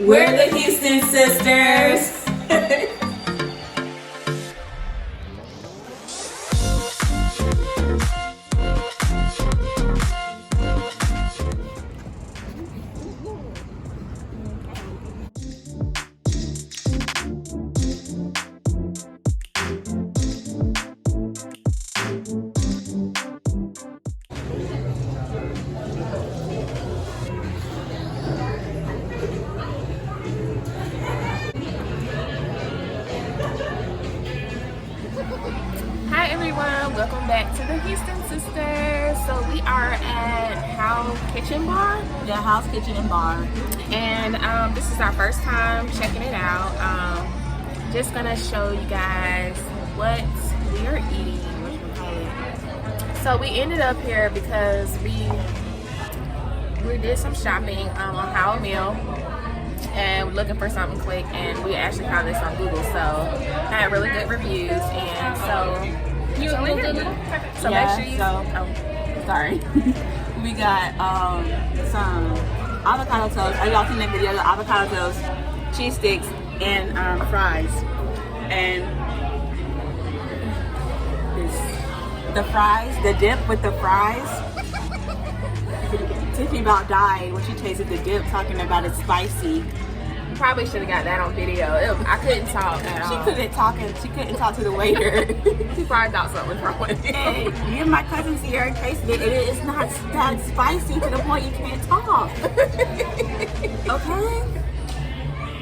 We're the Huston sisters. Hi everyone, welcome back to the Huston sisters. So we are at Howell's Kitchen Bar. Yeah, Howell's Kitchen and Bar. And this is our first time checking it out. Just gonna show you guys what we are eating. So we ended up here because we did some shopping on Howell Mill, and we're looking for something quick, and we actually found this on Google, so had really good reviews, and so make sure you sorry. We got some avocado toast. Are y'all seen that video? The avocado toast, cheese sticks, and fries. And the fries, the dip with the fries. Tiffany about died when she tasted the dip, talking about it's spicy. probably should have got that on video. I couldn't talk at all. She couldn't talk to the waiter. She probably thought something was wrong with it. Hey, me and my cousin Sierra tasted it, and it is not that spicy to the point you can't talk. Okay?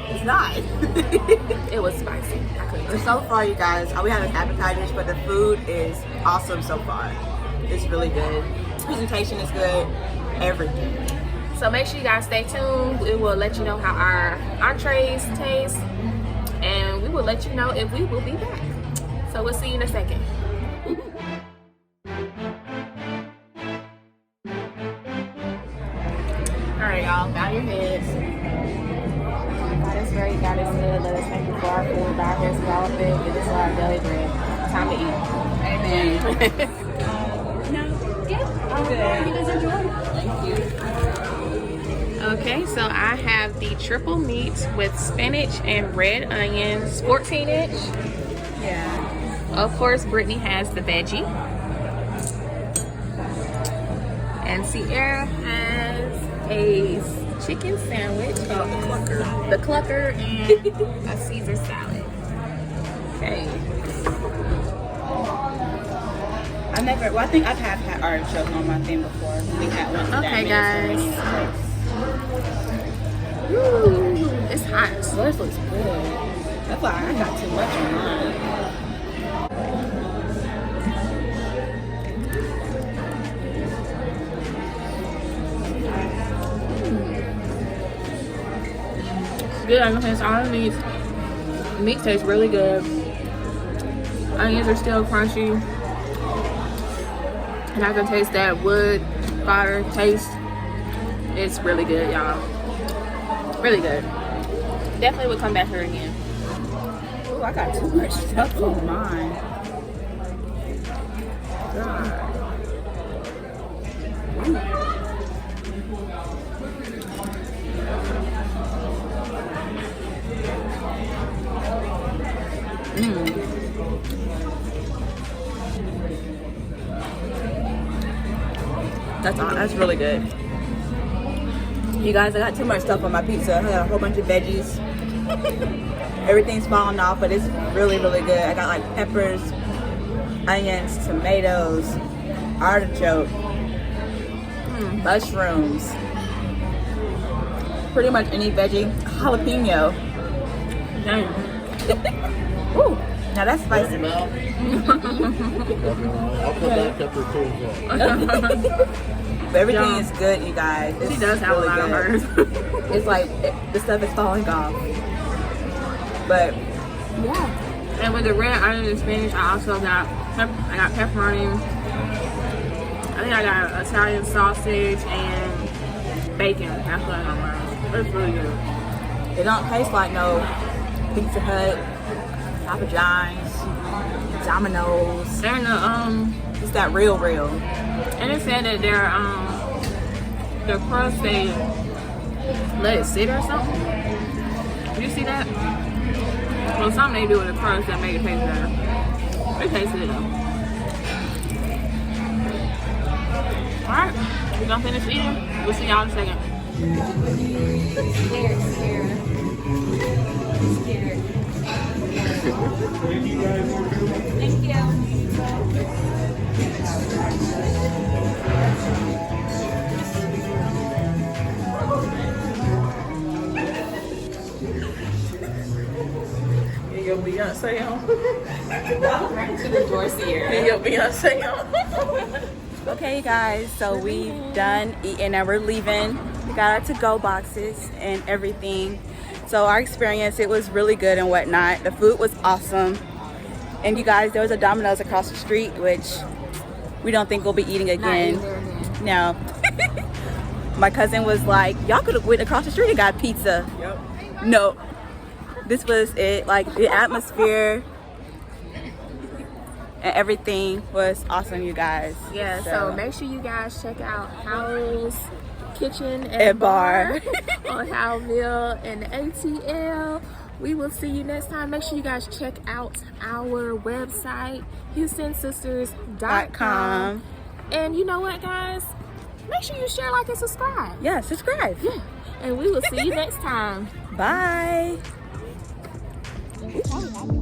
It's not. It was spicy. I couldn't. So far, you guys, we have appetizers, but the food is awesome so far. It's really good. Presentation is good. Everything. So make sure you guys stay tuned. We will let you know how our entrees taste, and we will let you know if we will be back. So we'll see you in a second. Alright y'all, bow your heads. God is great, God is good. Let us thank you for our food, our heads developing, and this is our daily bread. Time to eat. Amen. I'm good. You guys enjoy? Thank you. Okay, so I have the triple meat with spinach and red onions, 14-inch. Yeah. Of course, Brittany has the veggie. And Sierra has a chicken sandwich. Oh, the clucker. The clucker and a Caesar salad. Okay. I think I've had artichoke on my thing before. We had one. Okay, guys. Ooh, it's hot. So this looks good. That's why I got too much on mine. Good. I'm gonna taste all the meats. The meat tastes really good. Onions are still crunchy. And I can taste that wood fire taste. It's really good, y'all. Really good. Definitely would come back here again. Ooh, I got too much stuff on mine. God. That's really good. You guys, I got too much stuff on my pizza. I got a whole bunch of veggies. Everything's falling off, but it's really, really good. I got like peppers, onions, tomatoes, artichoke, mushrooms, pretty much any veggie, jalapeno. Dang. Ooh, now that's spicy. I'll put that pepper too as well. But everything is good, you guys. It's She does have really a lot of good. hers. It's like the stuff is falling off. But yeah. And with the red onion and spinach, I also got pepperoni. I think I got Italian sausage and bacon. That's what I got mine. It's really good. It don't taste like no Pizza Hut, Papa John's, Domino's. And It's that real. and it said that their crust, they let it sit or something. You see that? Well, something they do with the crust that make it taste better. It tastes good though. Alright, we're gonna finish eating. We'll see y'all in a second. Scared. Thank you. Your Beyonce on. Right to the door, Sierra. Your Beyonce on. Okay, guys, so we done eating and we're leaving. We got our to-go boxes and everything. So our experience, it was really good and whatnot. The food was awesome. And you guys, there was a Domino's across the street, which we don't think we'll be eating again. No. My cousin was like, y'all could have went across the street and got pizza. Yep. No. This was it. Like, the atmosphere and everything was awesome, you guys. Yeah, so make sure you guys check out Howell'S Kitchen and Bar on Howell'S and the ATL. We will see you next time. Make sure you guys check out our website, HustonSisters.com. And you know what, guys? Make sure you share, like, and subscribe. Yeah, subscribe. Yeah. And we will see you next time. Bye. Ooh.